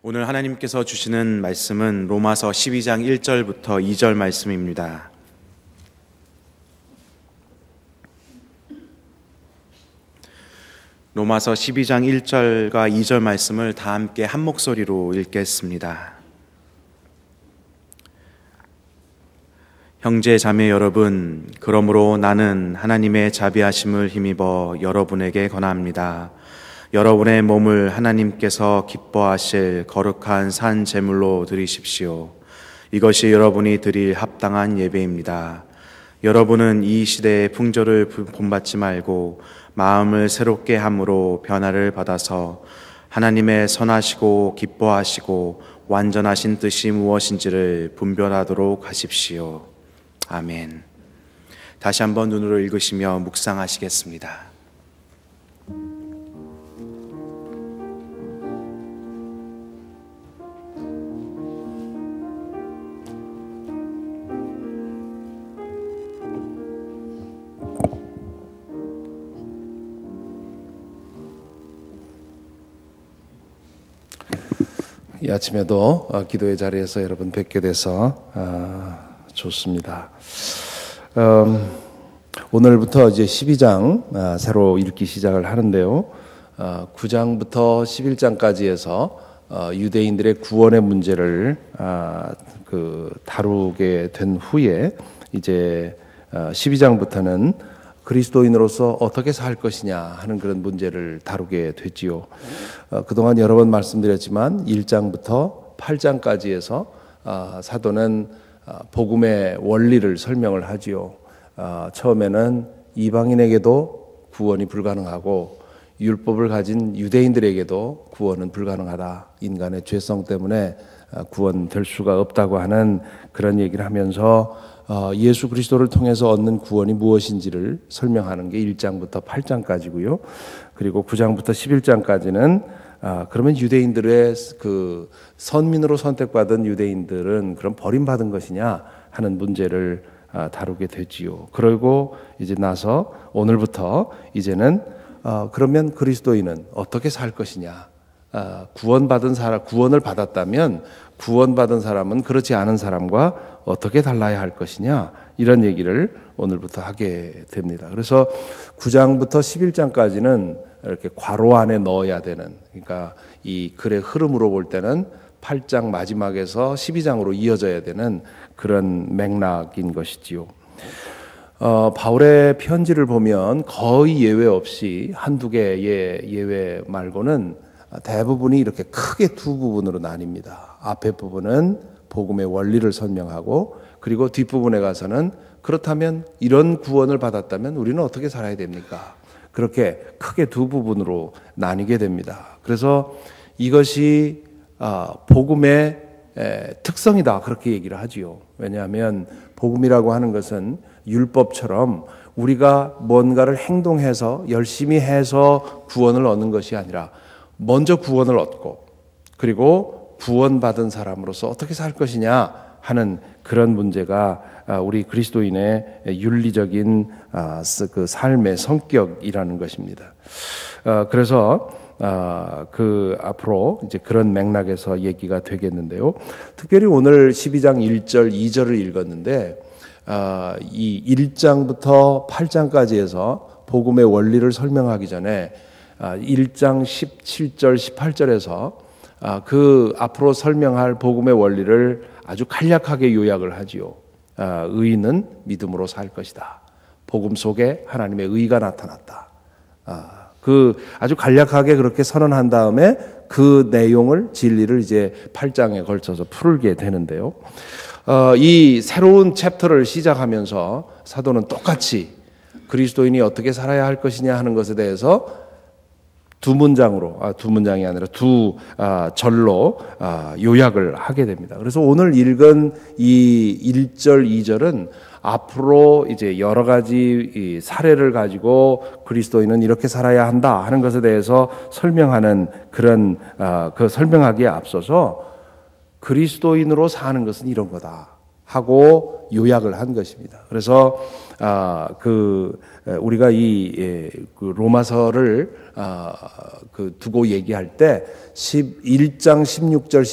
오늘 하나님께서 주시는 말씀은 로마서 12장 1절부터 2절 말씀입니다. 로마서 12장 1절과 2절 말씀을 다 함께 한 목소리로 읽겠습니다. 형제 자매 여러분, 그러므로 나는 하나님의 자비하심을 힘입어 여러분에게 권합니다. 여러분의 몸을 하나님께서 기뻐하실 거룩한 산 제물로 드리십시오. 이것이 여러분이 드릴 합당한 예배입니다. 여러분은 이 시대의 풍조를 본받지 말고 마음을 새롭게 함으로 변화를 받아서 하나님의 선하시고 기뻐하시고 완전하신 뜻이 무엇인지를 분별하도록 하십시오. 아멘. 다시 한번 눈으로 읽으시며 묵상하시겠습니다. 이 아침에도 기도의 자리에서 여러분 뵙게 돼서 좋습니다. 오늘부터 이제 12장 새로 읽기 시작을 하는데요. 9장부터 11장까지 해서 유대인들의 구원의 문제를 다루게 된 후에 이제 12장부터는 그리스도인으로서 어떻게 살 것이냐 하는 그런 문제를 다루게 됐지요. 그동안 여러 번 말씀드렸지만 1장부터 8장까지 해서 사도는 복음의 원리를 설명을 하지요. 처음에는 이방인에게도 구원이 불가능하고 율법을 가진 유대인들에게도 구원은 불가능하다. 인간의 죄성 때문에 구원될 수가 없다고 하는 그런 얘기를 하면서 예수 그리스도를 통해서 얻는 구원이 무엇인지를 설명하는 게 1장부터 8장까지고요. 그리고 9장부터 11장까지는 그러면 유대인들의 그 선민으로 선택받은 유대인들은 그럼 버림받은 것이냐 하는 문제를 다루게 되지요. 그리고 이제 나서 오늘부터 이제는 그러면 그리스도인은 어떻게 살 것이냐? 구원받은 사람, 구원을 받았다면 구원받은 사람은 그렇지 않은 사람과 어떻게 달라야 할 것이냐, 이런 얘기를 오늘부터 하게 됩니다. 그래서 9장부터 11장까지는 이렇게 괄호 안에 넣어야 되는, 그러니까 이 글의 흐름으로 볼 때는 8장 마지막에서 12장으로 이어져야 되는 그런 맥락인 것이지요. 바울의 편지를 보면 거의 예외 없이 한두 개의 예외 말고는 대부분이 이렇게 크게 두 부분으로 나뉩니다. 앞에 부분은 복음의 원리를 설명하고, 그리고 뒷부분에 가서는 그렇다면 이런 구원을 받았다면 우리는 어떻게 살아야 됩니까? 그렇게 크게 두 부분으로 나뉘게 됩니다. 그래서 이것이 복음의 특성이다, 그렇게 얘기를 하지요. 왜냐하면 복음이라고 하는 것은 율법처럼 우리가 뭔가를 행동해서 열심히 해서 구원을 얻는 것이 아니라 먼저 구원을 얻고, 그리고 구원받은 사람으로서 어떻게 살 것이냐 하는 그런 문제가 우리 그리스도인의 윤리적인 그 삶의 성격이라는 것입니다. 그래서 그 앞으로 이제 그런 맥락에서 얘기가 되겠는데요. 특별히 오늘 12장 1절, 2절을 읽었는데 이 1장부터 8장까지 해서 복음의 원리를 설명하기 전에 1장 17절, 18절에서 그 앞으로 설명할 복음의 원리를 아주 간략하게 요약을 하지요. 의인은 믿음으로 살 것이다. 복음 속에 하나님의 의가 나타났다. 그 아주 간략하게 그렇게 선언한 다음에 그 내용을, 진리를 이제 8장에 걸쳐서 풀게 되는데요. 이 새로운 챕터를 시작하면서 사도는 똑같이 그리스도인이 어떻게 살아야 할 것이냐 하는 것에 대해서 두 문장이 아니라 두 절로 요약을 하게 됩니다. 그래서 오늘 읽은 이 1절, 2절은 앞으로 이제 여러 가지 이 사례를 가지고 그리스도인은 이렇게 살아야 한다 하는 것에 대해서 설명하는 그런 그 설명하기에 앞서서 그리스도인으로 사는 것은 이런 거다. 하고 요약을 한 것입니다. 그래서 우리가 그 로마서를 두고 얘기할 때 11장 16절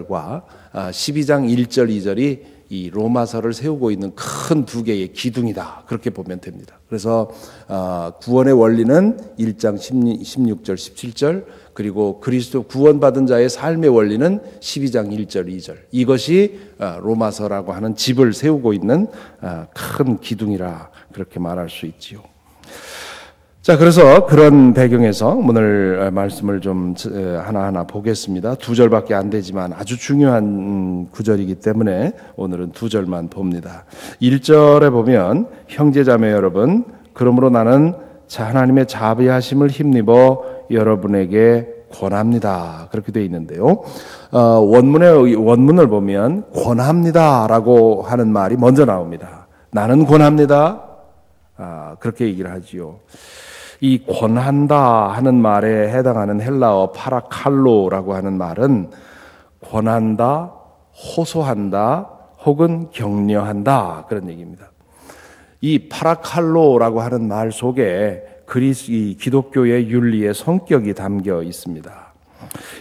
17절과 12장 1절 2절이 이 로마서를 세우고 있는 큰 두 개의 기둥이다. 그렇게 보면 됩니다. 그래서 구원의 원리는 1장 16절 17절, 그리고 그리스도 구원받은 자의 삶의 원리는 12장 1절 2절. 이것이 로마서라고 하는 집을 세우고 있는 큰 기둥이라 그렇게 말할 수 있지요. 자, 그래서 그런 배경에서 오늘 말씀을 좀 하나하나 보겠습니다. 2절밖에 안 되지만 아주 중요한 구절이기 때문에 오늘은 2절만 봅니다. 1절에 보면 형제자매 여러분, 그러므로 나는 하나님의 자비하심을 힘입어 여러분에게 권합니다. 그렇게 되어 있는데요. 원문을 보면 권합니다라고 하는 말이 먼저 나옵니다. 나는 권합니다. 그렇게 얘기를 하지요. 이 권한다 하는 말에 해당하는 헬라어 파라칼로라고 하는 말은 권한다, 호소한다, 혹은 격려한다 그런 얘기입니다. 이 파라칼로라고 하는 말 속에 이 기독교의 윤리의 성격이 담겨 있습니다.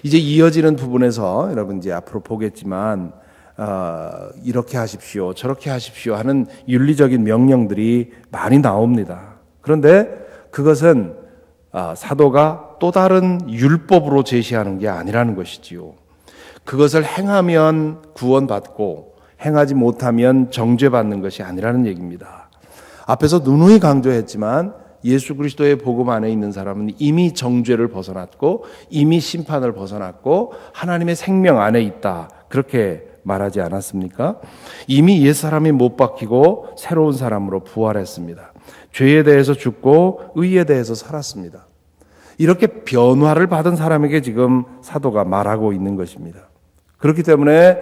이제 이어지는 부분에서 여러분 이제 앞으로 보겠지만 이렇게 하십시오, 저렇게 하십시오 하는 윤리적인 명령들이 많이 나옵니다. 그런데 그것은 사도가 또 다른 율법으로 제시하는 게 아니라는 것이지요. 그것을 행하면 구원받고 행하지 못하면 정죄받는 것이 아니라는 얘기입니다. 앞에서 누누이 강조했지만 예수 그리스도의 복음 안에 있는 사람은 이미 정죄를 벗어났고 이미 심판을 벗어났고 하나님의 생명 안에 있다. 그렇게 말하지 않았습니까? 이미 옛사람이 못 박히고 새로운 사람으로 부활했습니다. 죄에 대해서 죽고 의에 대해서 살았습니다. 이렇게 변화를 받은 사람에게 지금 사도가 말하고 있는 것입니다. 그렇기 때문에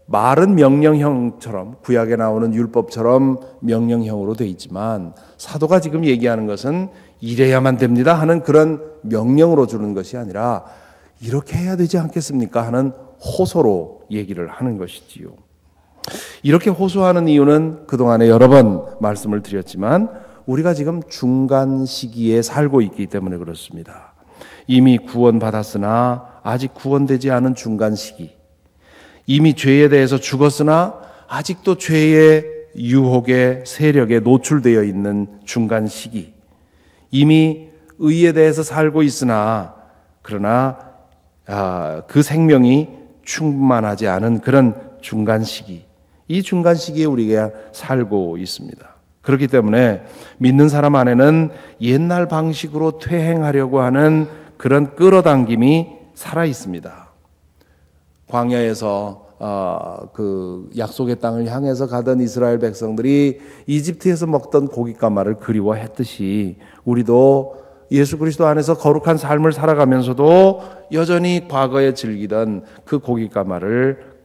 말은 명령형처럼 구약에 나오는 율법처럼 명령형으로 되어 있지만 사도가 지금 얘기하는 것은 이래야만 됩니다 하는 그런 명령으로 주는 것이 아니라 이렇게 해야 되지 않겠습니까 하는 호소로 얘기를 하는 것이지요. 이렇게 호소하는 이유는 그동안에 여러 번 말씀을 드렸지만 우리가 지금 중간 시기에 살고 있기 때문에 그렇습니다. 이미 구원받았으나 아직 구원되지 않은 중간 시기, 이미 죄에 대해서 죽었으나 아직도 죄의 유혹의 세력에 노출되어 있는 중간 시기, 이미 의에 대해서 살고 있으나 그러나 그 생명이 충만하지 않은 그런 중간 시기, 이 중간 시기에 우리가 살고 있습니다. 그렇기 때문에 믿는 사람 안에는 옛날 방식으로 퇴행하려고 하는 그런 끌어당김이 살아 있습니다. 광야에서 그 약속의 땅을 향해서 가던 이스라엘 백성들이 이집트에서 먹던 고깃가마를 그리워했듯이 우리도 예수 그리스도 안에서 거룩한 삶을 살아가면서도 여전히 과거에 즐기던 그 고깃가마를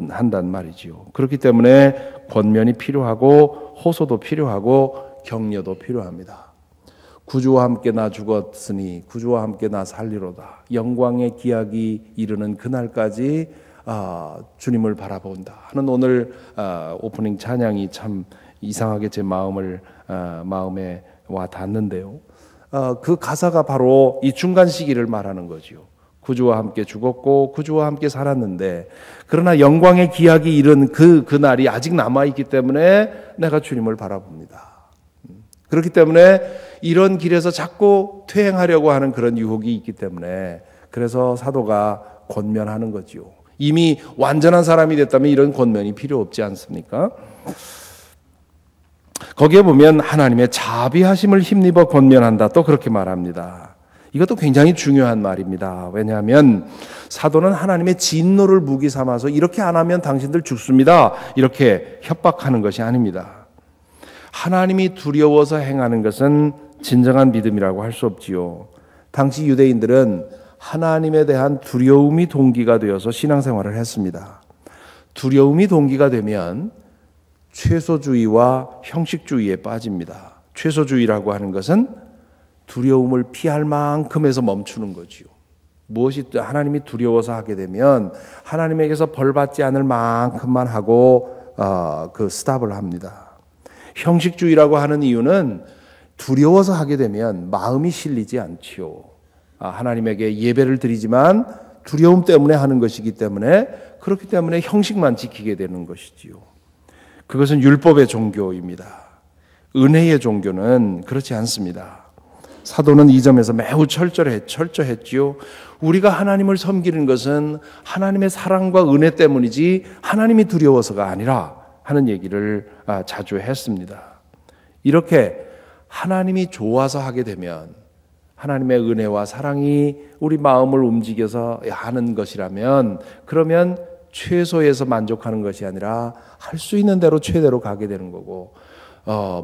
한단 말이지요. 그렇기 때문에 권면이 필요하고 호소도 필요하고 격려도 필요합니다. 구주와 함께 나 죽었으니 구주와 함께 나 살리로다. 영광의 기약이 이르는 그날까지 주님을 바라본다 하는 오늘 오프닝 찬양이 참 이상하게 제 마음에 와 닿는데요. 그 가사가 바로 이 중간 시기를 말하는 거지요. 구주와 함께 죽었고 구주와 함께 살았는데 그러나 영광의 기약이 이른 그날이 아직 남아있기 때문에 내가 주님을 바라봅니다. 그렇기 때문에 이런 길에서 자꾸 퇴행하려고 하는 그런 유혹이 있기 때문에 그래서 사도가 권면하는 거지요. 이미 완전한 사람이 됐다면 이런 권면이 필요 없지 않습니까? 거기에 보면 하나님의 자비하심을 힘입어 권면한다 또 그렇게 말합니다. 이것도 굉장히 중요한 말입니다. 왜냐하면 사도는 하나님의 진노를 무기 삼아서 이렇게 안 하면 당신들 죽습니다 이렇게 협박하는 것이 아닙니다. 하나님이 두려워서 행하는 것은 진정한 믿음이라고 할 수 없지요. 당시 유대인들은 하나님에 대한 두려움이 동기가 되어서 신앙생활을 했습니다. 두려움이 동기가 되면 최소주의와 형식주의에 빠집니다. 최소주의라고 하는 것은 두려움을 피할 만큼에서 멈추는 거지요. 무엇이 하나님이 두려워서 하게 되면 하나님에게서 벌 받지 않을 만큼만 하고 그 스탑을 합니다. 형식주의라고 하는 이유는 두려워서 하게 되면 마음이 실리지 않지요. 하나님에게 예배를 드리지만 두려움 때문에 하는 것이기 때문에 그렇기 때문에 형식만 지키게 되는 것이지요. 그것은 율법의 종교입니다. 은혜의 종교는 그렇지 않습니다. 사도는 이 점에서 매우 철저했지요. 우리가 하나님을 섬기는 것은 하나님의 사랑과 은혜 때문이지 하나님이 두려워서가 아니라 하는 얘기를 자주 했습니다. 이렇게 하나님이 좋아서 하게 되면 하나님의 은혜와 사랑이 우리 마음을 움직여서 하는 것이라면 그러면 최소에서 만족하는 것이 아니라 할 수 있는 대로 최대로 가게 되는 거고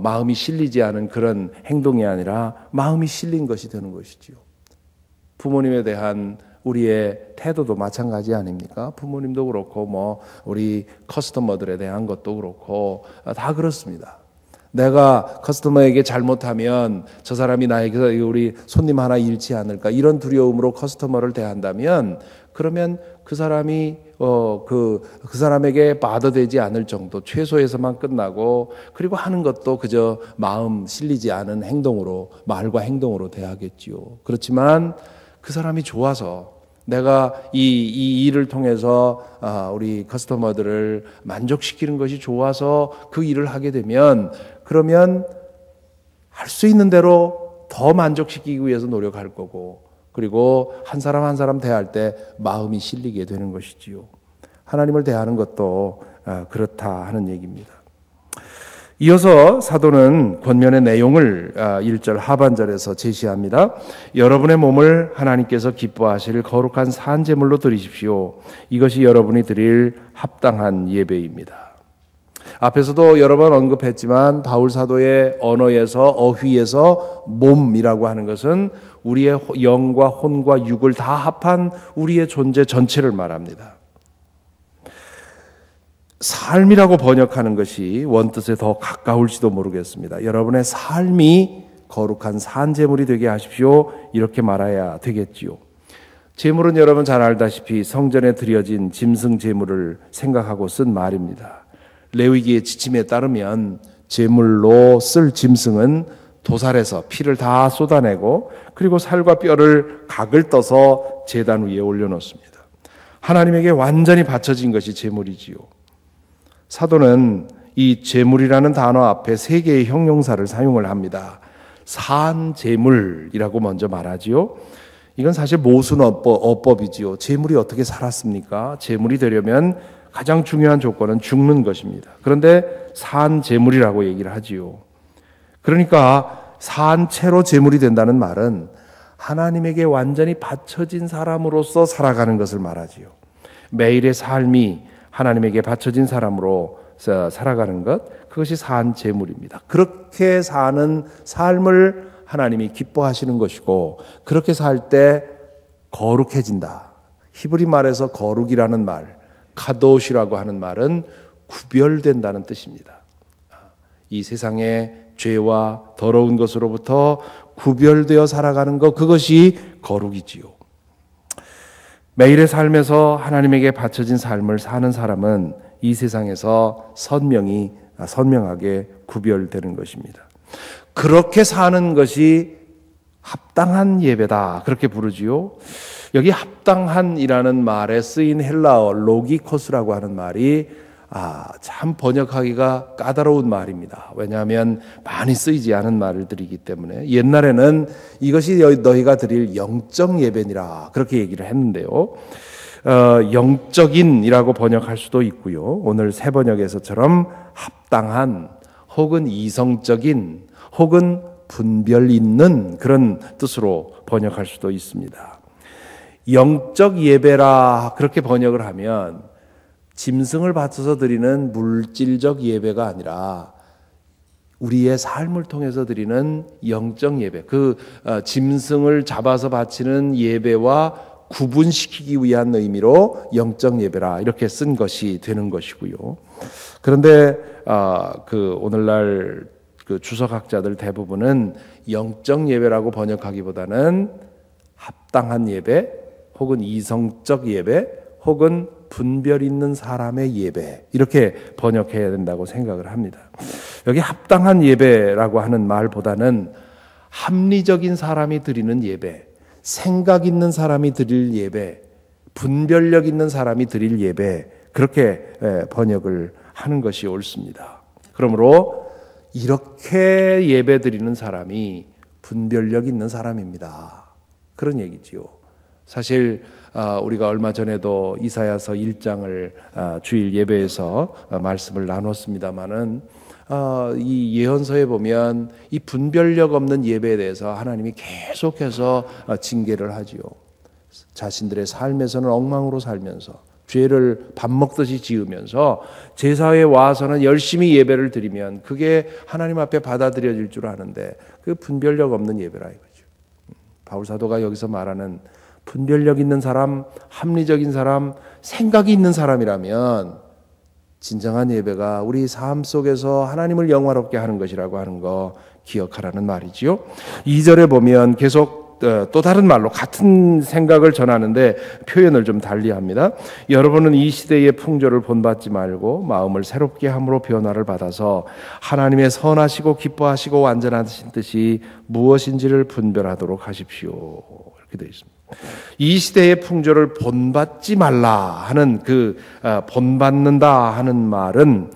마음이 실리지 않은 그런 행동이 아니라 마음이 실린 것이 되는 것이지요. 부모님에 대한 우리의 태도도 마찬가지 아닙니까? 부모님도 그렇고 우리 커스터머들에 대한 것도 그렇고 다 그렇습니다. 내가 커스터머에게 잘못하면 저 사람이 나에게서 우리 손님 하나 잃지 않을까 이런 두려움으로 커스터머를 대한다면 그러면 그 사람이 그 사람에게 바더되지 않을 정도 최소에서만 끝나고 그리고 하는 것도 그저 마음 실리지 않은 행동으로 말과 행동으로 대하겠지요. 그렇지만 그 사람이 좋아서 내가 이 일을 통해서 우리 커스터머들을 만족시키는 것이 좋아서 그 일을 하게 되면 그러면 할 수 있는 대로 더 만족시키기 위해서 노력할 거고 그리고 한 사람 한 사람 대할 때 마음이 실리게 되는 것이지요. 하나님을 대하는 것도 그렇다 하는 얘기입니다. 이어서 사도는 권면의 내용을 1절 하반절에서 제시합니다. 여러분의 몸을 하나님께서 기뻐하실 거룩한 산제물로 드리십시오. 이것이 여러분이 드릴 합당한 예배입니다. 앞에서도 여러 번 언급했지만 바울 사도의 언어에서 어휘에서 몸이라고 하는 것은 우리의 영과 혼과 육을 다 합한 우리의 존재 전체를 말합니다. 삶이라고 번역하는 것이 원뜻에 더 가까울지도 모르겠습니다. 여러분의 삶이 거룩한 산제물이 되게 하십시오. 이렇게 말해야 되겠지요. 제물은 여러분 잘 알다시피 성전에 드려진 짐승 제물을 생각하고 쓴 말입니다. 레위기의 지침에 따르면 제물로 쓸 짐승은 도살에서 피를 다 쏟아내고 그리고 살과 뼈를 각을 떠서 제단 위에 올려놓습니다. 하나님에게 완전히 바쳐진 것이 제물이지요. 사도는 이 제물이라는 단어 앞에 세 개의 형용사를 사용을 합니다. 산제물이라고 먼저 말하지요. 이건 사실 모순 어법이지요. 제물이 어떻게 살았습니까? 제물이 되려면 가장 중요한 조건은 죽는 것입니다. 그런데 산제물이라고 얘기를 하지요. 그러니까 산채로 제물이 된다는 말은 하나님에게 완전히 바쳐진 사람으로서 살아가는 것을 말하지요. 매일의 삶이 하나님에게 바쳐진 사람으로 살아가는 것, 그것이 산제물입니다. 그렇게 사는 삶을 하나님이 기뻐하시는 것이고 그렇게 살 때 거룩해진다. 히브리 말에서 거룩이라는 말, 카도시라고 하는 말은 구별된다는 뜻입니다. 이 세상의 죄와 더러운 것으로부터 구별되어 살아가는 것, 그것이 거룩이지요. 매일의 삶에서 하나님에게 바쳐진 삶을 사는 사람은 이 세상에서 선명하게 구별되는 것입니다. 그렇게 사는 것이 합당한 예배다, 그렇게 부르지요. 여기 합당한이라는 말에 쓰인 헬라어 로기코스라고 하는 말이 참 번역하기가 까다로운 말입니다. 왜냐하면 많이 쓰이지 않은 말들이기 때문에 옛날에는 이것이 너희가 드릴 영적 예배니라 그렇게 얘기를 했는데요. 영적인이라고 번역할 수도 있고요. 오늘 새 번역에서처럼 합당한 혹은 이성적인 혹은 분별 있는 그런 뜻으로 번역할 수도 있습니다. 영적 예배라 그렇게 번역을 하면 짐승을 바쳐서 드리는 물질적 예배가 아니라 우리의 삶을 통해서 드리는 영적 예배, 그 짐승을 잡아서 바치는 예배와 구분시키기 위한 의미로 영적 예배라 이렇게 쓴 것이 되는 것이고요. 그런데 오늘날 그 주석학자들 대부분은 영적 예배라고 번역하기보다는 합당한 예배 혹은 이성적 예배, 혹은 분별 있는 사람의 예배, 이렇게 번역해야 된다고 생각을 합니다. 여기 합당한 예배라고 하는 말보다는 합리적인 사람이 드리는 예배, 생각 있는 사람이 드릴 예배, 분별력 있는 사람이 드릴 예배, 그렇게 번역을 하는 것이 옳습니다. 그러므로 이렇게 예배 드리는 사람이 분별력 있는 사람입니다. 그런 얘기지요. 사실 우리가 얼마 전에도 이사야서 1장을 주일 예배에서 말씀을 나눴습니다마는 이 예언서에 보면 이 분별력 없는 예배에 대해서 하나님이 계속해서 징계를 하지요. 자신들의 삶에서는 엉망으로 살면서 죄를 밥 먹듯이 지으면서 제사에 와서는 열심히 예배를 드리면 그게 하나님 앞에 받아들여질 줄 아는데 그 분별력 없는 예배라 이거죠. 바울 사도가 여기서 말하는 분별력 있는 사람, 합리적인 사람, 생각이 있는 사람이라면 진정한 예배가 우리 삶 속에서 하나님을 영화롭게 하는 것이라고 하는 거 기억하라는 말이지요. 2절에 보면 계속 또 다른 말로 같은 생각을 전하는데 표현을 좀 달리합니다. 여러분은 이 시대의 풍조를 본받지 말고 마음을 새롭게 함으로 변화를 받아서 하나님의 선하시고 기뻐하시고 완전하신 뜻이 무엇인지를 분별하도록 하십시오. 이렇게 되어 있습니다. 이 시대의 풍조를 본받지 말라 하는 그 본받는다 하는 말은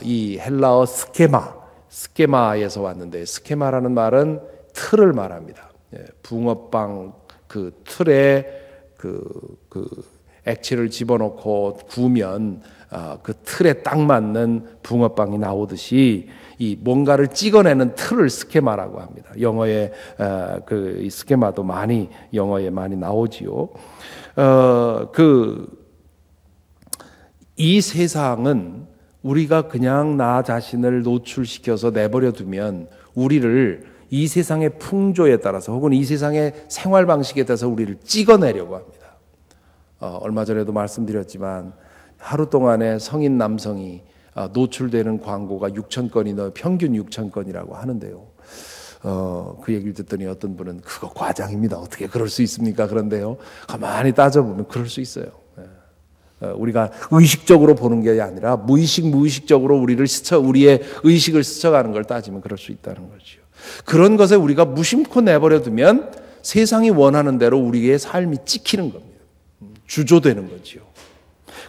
이 헬라어 스케마에서 왔는데, 스케마라는 말은 틀을 말합니다. 붕어빵 그 틀에 그 액체를 집어넣고 구우면 그 틀에 딱 맞는 붕어빵이 나오듯이 이 뭔가를 찍어내는 틀을 스케마라고 합니다. 영어에 이 스케마도 많이 영어에 많이 나오지요. 이 세상은 우리가 그냥 나 자신을 노출시켜서 내버려 두면 우리를 이 세상의 풍조에 따라서 혹은 이 세상의 생활 방식에 따라서 우리를 찍어내려고 합니다. 얼마 전에도 말씀드렸지만 하루 동안에 성인 남성이 노출되는 광고가 6,000건이 평균 6,000건이라고 하는데요. 그 얘기를 듣더니 어떤 분은 그거 과장입니다. 어떻게 그럴 수 있습니까? 그런데요, 가만히 따져보면 그럴 수 있어요. 우리가 의식적으로 보는 게 아니라 무의식적으로 우리의 의식을 스쳐가는 걸 따지면 그럴 수 있다는 거죠. 그런 것에 우리가 무심코 내버려 두면 세상이 원하는 대로 우리의 삶이 찍히는 겁니다. 주조되는 거지요.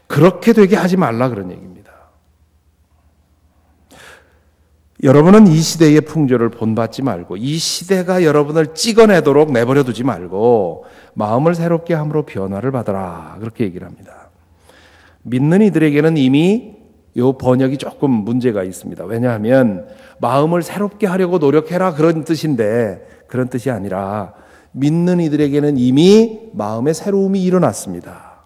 그렇게 되게 하지 말라 그런 얘기입니다. 여러분은 이 시대의 풍조를 본받지 말고 이 시대가 여러분을 찍어내도록 내버려 두지 말고 마음을 새롭게 함으로 변화를 받아라, 그렇게 얘기를 합니다. 믿는 이들에게는 이미 이 번역이 조금 문제가 있습니다. 왜냐하면 마음을 새롭게 하려고 노력해라 그런 뜻인데 그런 뜻이 아니라 믿는 이들에게는 이미 마음의 새로움이 일어났습니다.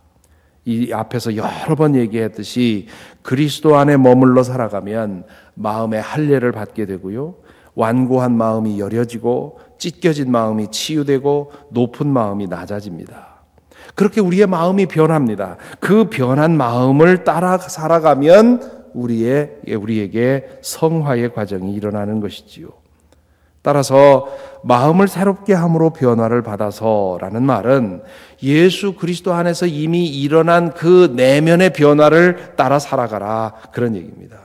이 앞에서 여러 번 얘기했듯이 그리스도 안에 머물러 살아가면 마음의 할례를 받게 되고요, 완고한 마음이 여려지고 찢겨진 마음이 치유되고 높은 마음이 낮아집니다. 그렇게 우리의 마음이 변합니다. 그 변한 마음을 따라 살아가면 우리에게 성화의 과정이 일어나는 것이지요. 따라서 마음을 새롭게 함으로 변화를 받아서라는 말은 예수 그리스도 안에서 이미 일어난 그 내면의 변화를 따라 살아가라, 그런 얘기입니다.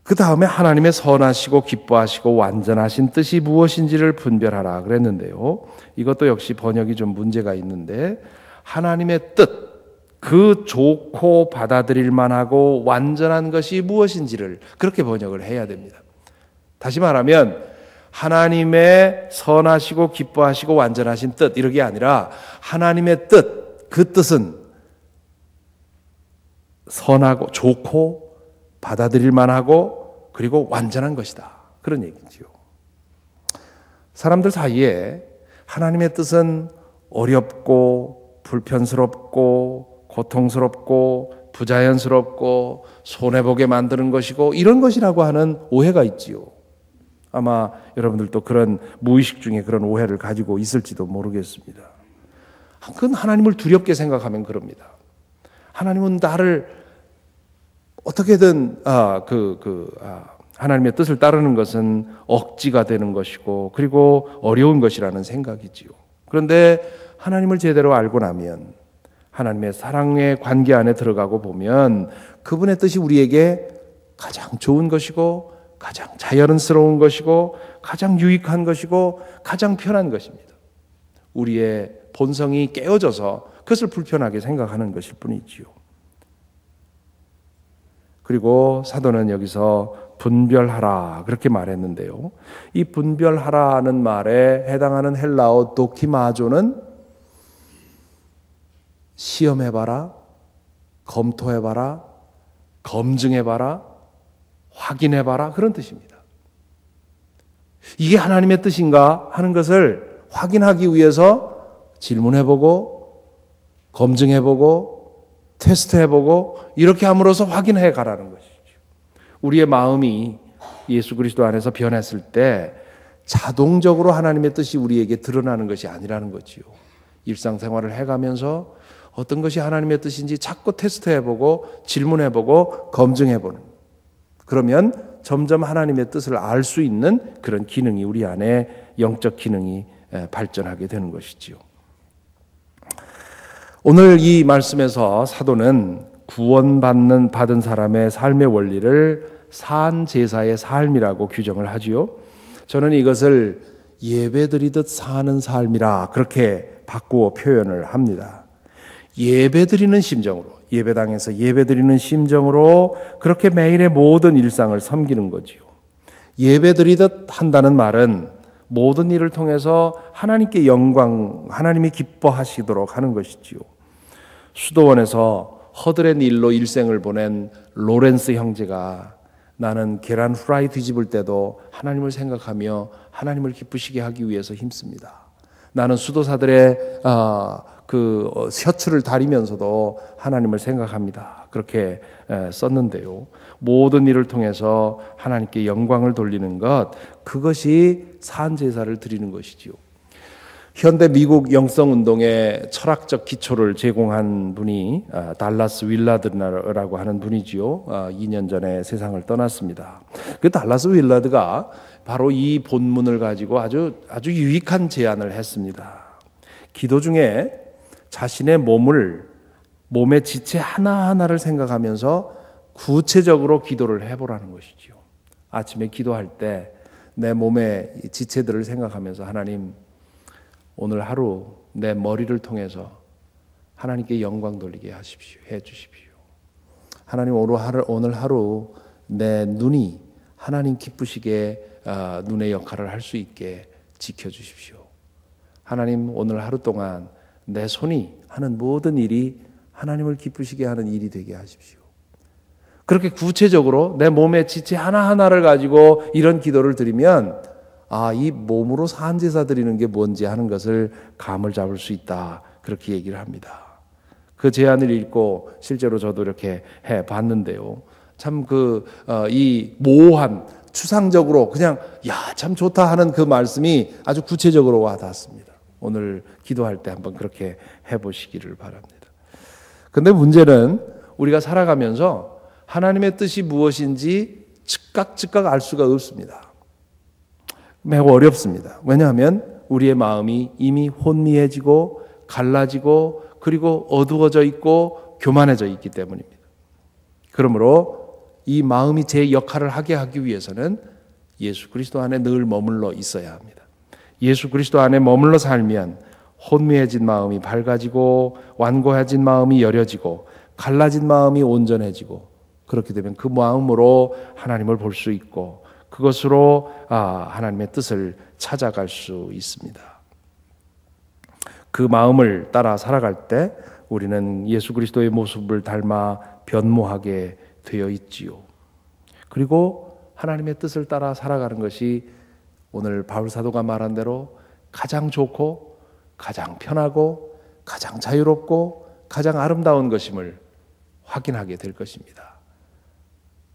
그 다음에 하나님의 선하시고 기뻐하시고 완전하신 뜻이 무엇인지를 분별하라 그랬는데요. 이것도 역시 번역이 좀 문제가 있는데, 하나님의 뜻, 그 좋고 받아들일 만하고 완전한 것이 무엇인지를 그렇게 번역을 해야 됩니다. 다시 말하면 하나님의 선하시고 기뻐하시고 완전하신 뜻, 이렇게 아니라 하나님의 뜻, 그 뜻은 선하고 좋고 받아들일 만하고 그리고 완전한 것이다, 그런 얘기지요. 사람들 사이에 하나님의 뜻은 어렵고 불편스럽고 고통스럽고 부자연스럽고 손해보게 만드는 것이고 이런 것이라고 하는 오해가 있지요. 아마 여러분들도 그런 무의식 중에 그런 오해를 가지고 있을지도 모르겠습니다. 그건 하나님을 두렵게 생각하면 그럽니다. 하나님은 나를 어떻게든 하나님의 뜻을 따르는 것은 억지가 되는 것이고 그리고 어려운 것이라는 생각이지요. 그런데 하나님을 제대로 알고 나면 하나님의 사랑의 관계 안에 들어가고 보면 그분의 뜻이 우리에게 가장 좋은 것이고 가장 자연스러운 것이고 가장 유익한 것이고 가장 편한 것입니다. 우리의 본성이 깨어져서 그것을 불편하게 생각하는 것일 뿐이지요. 그리고 사도는 여기서 분별하라 그렇게 말했는데요. 이 분별하라는 말에 해당하는 헬라어 도키마조는 시험해봐라, 검토해봐라, 검증해봐라, 확인해봐라 그런 뜻입니다. 이게 하나님의 뜻인가 하는 것을 확인하기 위해서 질문해보고 검증해보고 테스트해보고 이렇게 함으로써 확인해 가라는 것이죠. 우리의 마음이 예수 그리스도 안에서 변했을 때 자동적으로 하나님의 뜻이 우리에게 드러나는 것이 아니라는 거지요. 일상생활을 해가면서 어떤 것이 하나님의 뜻인지 자꾸 테스트해보고 질문해보고 검증해보는, 그러면 점점 하나님의 뜻을 알 수 있는 그런 기능이 우리 안에 영적 기능이 발전하게 되는 것이지요. 오늘 이 말씀에서 사도는 받은 사람의 삶의 원리를 산 제사의 삶이라고 규정을 하지요. 저는 이것을 예배드리듯 사는 삶이라 그렇게 바꾸어 표현을 합니다. 예배드리는 심정으로, 예배당에서 예배드리는 심정으로 그렇게 매일의 모든 일상을 섬기는 거지요. 예배드리듯 한다는 말은 모든 일을 통해서 하나님께 영광, 하나님이 기뻐하시도록 하는 것이지요. 수도원에서 허드렛 일로 일생을 보낸 로렌스 형제가 나는 계란 후라이 뒤집을 때도 하나님을 생각하며 하나님을 기쁘시게 하기 위해서 힘씁니다. 나는 수도사들의 그 셔츠를 다리면서도 하나님을 생각합니다. 그렇게 썼는데요. 모든 일을 통해서 하나님께 영광을 돌리는 것, 그것이 산제사를 드리는 것이지요. 현대 미국 영성운동의 철학적 기초를 제공한 분이 달라스 윌라드라고 하는 분이지요. 2년 전에 세상을 떠났습니다. 그 달라스 윌라드가 바로 이 본문을 가지고 아주 유익한 제안을 했습니다. 기도 중에 자신의 몸의 지체 하나하나를 생각하면서 구체적으로 기도를 해보라는 것이지요. 아침에 기도할 때 내 몸의 지체들을 생각하면서 하나님, 오늘 하루 내 머리를 통해서 하나님께 영광 돌리게 해 주십시오. 하나님, 오늘 하루 내 눈이 하나님 기쁘시게 눈의 역할을 할 수 있게 지켜주십시오. 하나님, 오늘 하루 동안 내 손이 하는 모든 일이 하나님을 기쁘시게 하는 일이 되게 하십시오. 그렇게 구체적으로 내 몸의 지체 하나하나를 가지고 이런 기도를 드리면 이 몸으로 산제사 드리는 게 뭔지 하는 것을 감을 잡을 수 있다. 그렇게 얘기를 합니다. 그 제안을 읽고 실제로 저도 이렇게 해 봤는데요. 참 이 모호한 추상적으로 그냥 참 좋다 하는 그 말씀이 아주 구체적으로 와 닿았습니다. 오늘 기도할 때 한번 그렇게 해보시기를 바랍니다. 근데 문제는 우리가 살아가면서 하나님의 뜻이 무엇인지 즉각 알 수가 없습니다. 매우 어렵습니다. 왜냐하면 우리의 마음이 이미 혼미해지고 갈라지고 그리고 어두워져 있고 교만해져 있기 때문입니다. 그러므로 이 마음이 제 역할을 하기 위해서는 예수 그리스도 안에 늘 머물러 있어야 합니다. 예수 그리스도 안에 머물러 살면 혼미해진 마음이 밝아지고 완고해진 마음이 여려지고 갈라진 마음이 온전해지고, 그렇게 되면 그 마음으로 하나님을 볼 수 있고 그것으로 하나님의 뜻을 찾아갈 수 있습니다. 그 마음을 따라 살아갈 때 우리는 예수 그리스도의 모습을 닮아 변모하게 되어 있지요. 그리고 하나님의 뜻을 따라 살아가는 것이 오늘 바울 사도가 말한 대로 가장 좋고 가장 편하고 가장 자유롭고 가장 아름다운 것임을 확인하게 될 것입니다.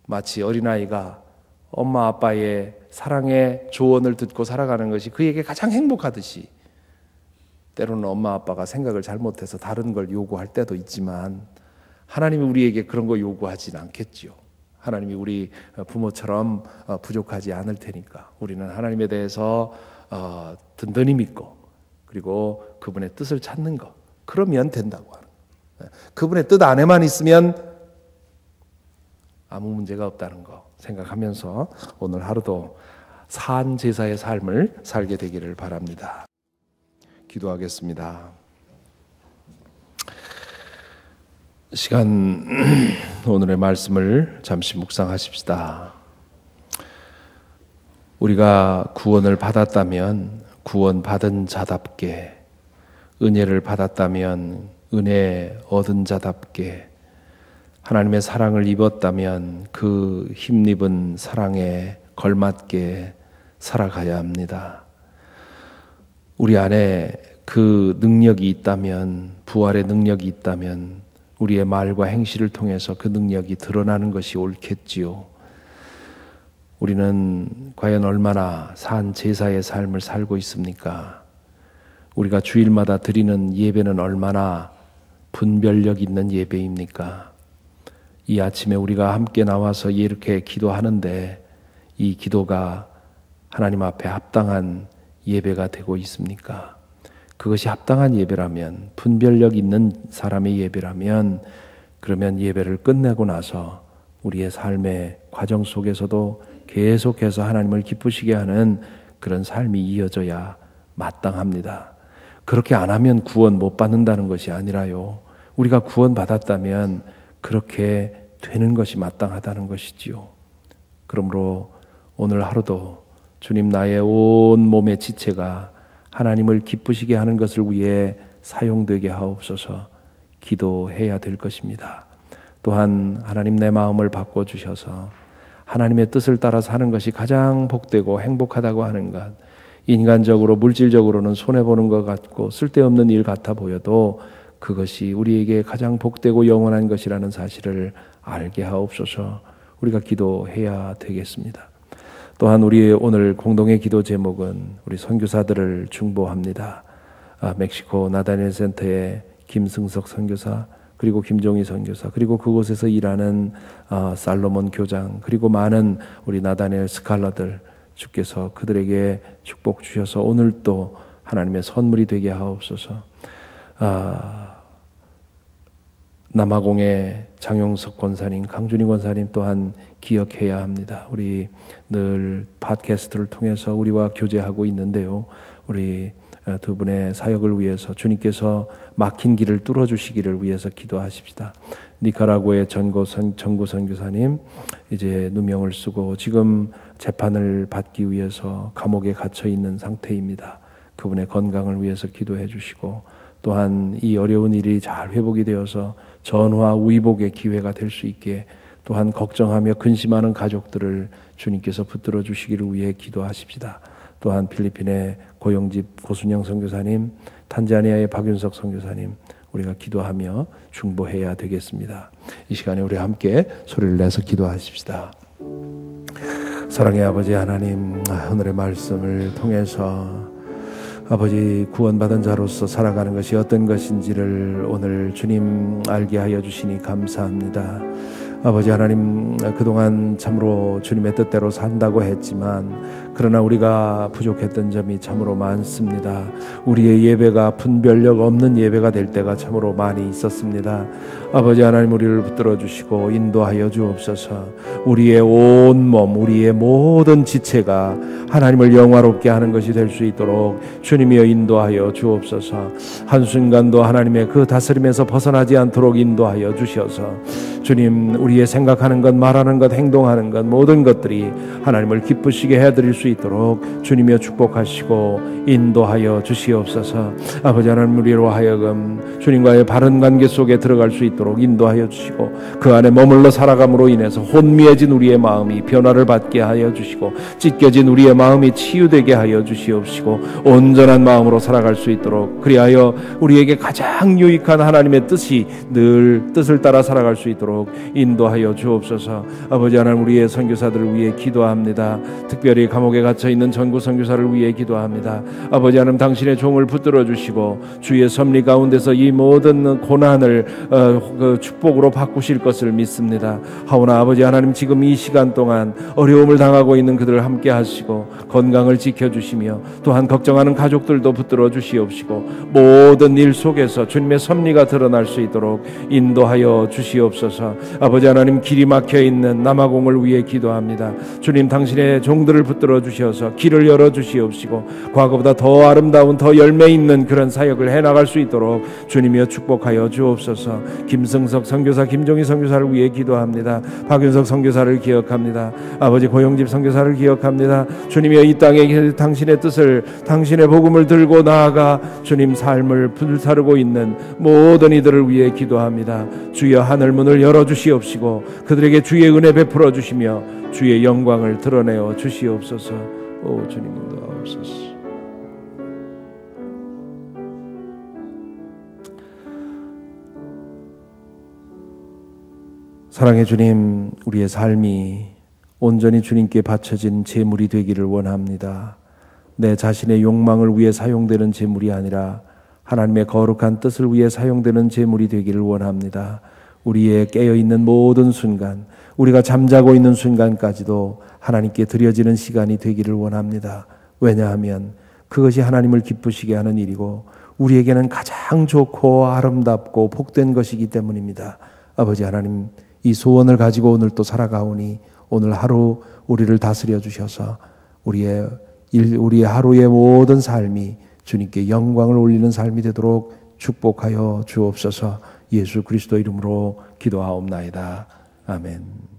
마치 어린아이가 엄마 아빠의 사랑의 조언을 듣고 살아가는 것이 그에게 가장 행복하듯이, 때로는 엄마 아빠가 생각을 잘못해서 다른 걸 요구할 때도 있지만 하나님이 우리에게 그런 거 요구하지는 않겠지요. 하나님이 우리 부모처럼 부족하지 않을 테니까 우리는 하나님에 대해서 든든히 믿고 그리고 그분의 뜻을 찾는 것, 그러면 된다고 하는 거예요. 그분의 뜻 안에만 있으면 아무 문제가 없다는 거 생각하면서 오늘 하루도 산 제사의 삶을 살게 되기를 바랍니다. 기도하겠습니다. 시간 오늘의 말씀을 잠시 묵상하십시다. 우리가 구원을 받았다면 구원받은 자답게, 은혜를 받았다면 은혜 얻은 자답게, 하나님의 사랑을 입었다면 그 힘입은 사랑에 걸맞게 살아가야 합니다. 우리 안에 그 능력이 있다면, 부활의 능력이 있다면 우리의 말과 행실을 통해서 그 능력이 드러나는 것이 옳겠지요. 우리는 과연 얼마나 산 제사의 삶을 살고 있습니까? 우리가 주일마다 드리는 예배는 얼마나 분별력 있는 예배입니까? 이 아침에 우리가 함께 나와서 이렇게 기도하는데 이 기도가 하나님 앞에 합당한 예배가 되고 있습니까? 그것이 합당한 예배라면, 분별력 있는 사람의 예배라면, 그러면 예배를 끝내고 나서 우리의 삶의 과정 속에서도 계속해서 하나님을 기쁘시게 하는 그런 삶이 이어져야 마땅합니다. 그렇게 안 하면 구원 못 받는다는 것이 아니라요, 우리가 구원 받았다면 그렇게 되는 것이 마땅하다는 것이지요. 그러므로 오늘 하루도 주님, 나의 온 몸의 지체가 하나님을 기쁘시게 하는 것을 위해 사용되게 하옵소서 기도해야 될 것입니다. 또한 하나님, 내 마음을 바꿔주셔서 하나님의 뜻을 따라 사는 것이 가장 복되고 행복하다고 하는 것, 인간적으로 물질적으로는 손해보는 것 같고 쓸데없는 일 같아 보여도 그것이 우리에게 가장 복되고 영원한 것이라는 사실을 알게 하옵소서 우리가 기도해야 되겠습니다. 또한 우리 오늘 공동의 기도 제목은 우리 선교사들을 중보합니다. 멕시코 나다니엘 센터의 김승석 선교사, 그리고 김종희 선교사, 그리고 그곳에서 일하는 살로몬 교장, 그리고 많은 우리 나다니엘 스칼라들, 주께서 그들에게 축복 주셔서 오늘 또 하나님의 선물이 되게 하옵소서. 남아공의 장용석 권사님, 강준희 권사님 또한 기억해야 합니다. 우리 늘 팟캐스트를 통해서 우리와 교제하고 있는데요, 우리 두 분의 사역을 위해서 주님께서 막힌 길을 뚫어주시기를 위해서 기도하십시다. 니카라구아의 전구 선교사님, 이제 누명을 쓰고 지금 재판을 받기 위해서 감옥에 갇혀 있는 상태입니다. 그분의 건강을 위해서 기도해 주시고, 또한 이 어려운 일이 잘 회복이 되어서 전화 위복의 기회가 될 수 있게, 또한 걱정하며 근심하는 가족들을 주님께서 붙들어 주시기를 위해 기도하십시다. 또한 필리핀의 고영집 고순영 선교사님, 탄자니아의 박윤석 선교사님, 우리가 기도하며 중보해야 되겠습니다. 이 시간에 우리 함께 소리를 내서 기도하십시다. 사랑의 아버지 하나님, 오늘의 말씀을 통해서 아버지, 구원받은 자로서 살아가는 것이 어떤 것인지를 오늘 주님 알게 하여 주시니 감사합니다. 아버지 하나님, 그동안 참으로 주님의 뜻대로 산다고 했지만 그러나 우리가 부족했던 점이 참으로 많습니다. 우리의 예배가 분별력 없는 예배가 될 때가 참으로 많이 있었습니다. 아버지 하나님, 우리를 붙들어 주시고 인도하여 주옵소서. 우리의 온 몸, 우리의 모든 지체가 하나님을 영화롭게 하는 것이 될 수 있도록 주님이여 인도하여 주옵소서. 한순간도 하나님의 그 다스림에서 벗어나지 않도록 인도하여 주셔서 주님, 우리의 생각하는 것, 말하는 것, 행동하는 것, 모든 것들이 하나님을 기쁘시게 해드릴 수 있도록 주님이여 축복하시고 인도하여 주시옵소서. 아버지 하나님, 우리로 하여금 주님과의 바른 관계 속에 들어갈 수 있도록 인도하여 주시고, 그 안에 머물러 살아감으로 인해서 혼미해진 우리의 마음이 변화를 받게 하여 주시고, 찢겨진 우리의 마음이 치유되게 하여 주시옵시고, 온전한 마음으로 살아갈 수 있도록, 그리하여 우리에게 가장 유익한 하나님의 뜻이 늘 뜻을 따라 살아갈 수 있도록 인도하여 주옵소서. 아버지 하나님, 우리의 선교사들을 위해 기도합니다. 특별히 감옥에 감옥에 갇혀 있는 전구 선교사를 위해 기도합니다. 아버지 하나님, 당신의 종을 붙들어 주시고 주의 섭리 가운데서 이 모든 고난을 그 축복으로 바꾸실 것을 믿습니다. 하오나 아버지 하나님, 지금 이 시간 동안 어려움을 당하고 있는 그들을 함께 하시고 건강을 지켜주시며 또한 걱정하는 가족들도 붙들어 주시옵시고 모든 일 속에서 주님의 섭리가 드러날 수 있도록 인도하여 주시옵소서. 아버지 하나님, 길이 막혀 있는 남아공을 위해 기도합니다. 주님, 당신의 종들을 붙들어 주셔서 길을 열어 주시옵시고 과거보다 더 아름다운, 더 열매 있는 그런 사역을 해나갈 수 있도록 주님이여 축복하여 주옵소서. 김승석 선교사, 김종희 선교사를 위해 기도합니다. 박윤석 선교사를 기억합니다. 아버지 고영집 선교사를 기억합니다. 주님이여 이 땅에 당신의 뜻을, 당신의 복음을 들고 나아가 주님 삶을 불사르고 있는 모든 이들을 위해 기도합니다. 주여 하늘 문을 열어주시옵시고 그들에게 주의 은혜 베풀어 주시며 주의 영광을 드러내어 주시옵소서. 오 주님 인도하옵소서. 사랑의 주님, 우리의 삶이 온전히 주님께 바쳐진 제물이 되기를 원합니다. 내 자신의 욕망을 위해 사용되는 제물이 아니라 하나님의 거룩한 뜻을 위해 사용되는 제물이 되기를 원합니다. 우리의 깨어있는 모든 순간, 우리가 잠자고 있는 순간까지도 하나님께 드려지는 시간이 되기를 원합니다. 왜냐하면 그것이 하나님을 기쁘시게 하는 일이고 우리에게는 가장 좋고 아름답고 복된 것이기 때문입니다. 아버지 하나님, 이 소원을 가지고 오늘 또 살아가오니 오늘 하루 우리를 다스려 주셔서 우리의 하루의 모든 삶이 주님께 영광을 올리는 삶이 되도록 축복하여 주옵소서. 예수 그리스도 이름으로 기도하옵나이다. 아멘.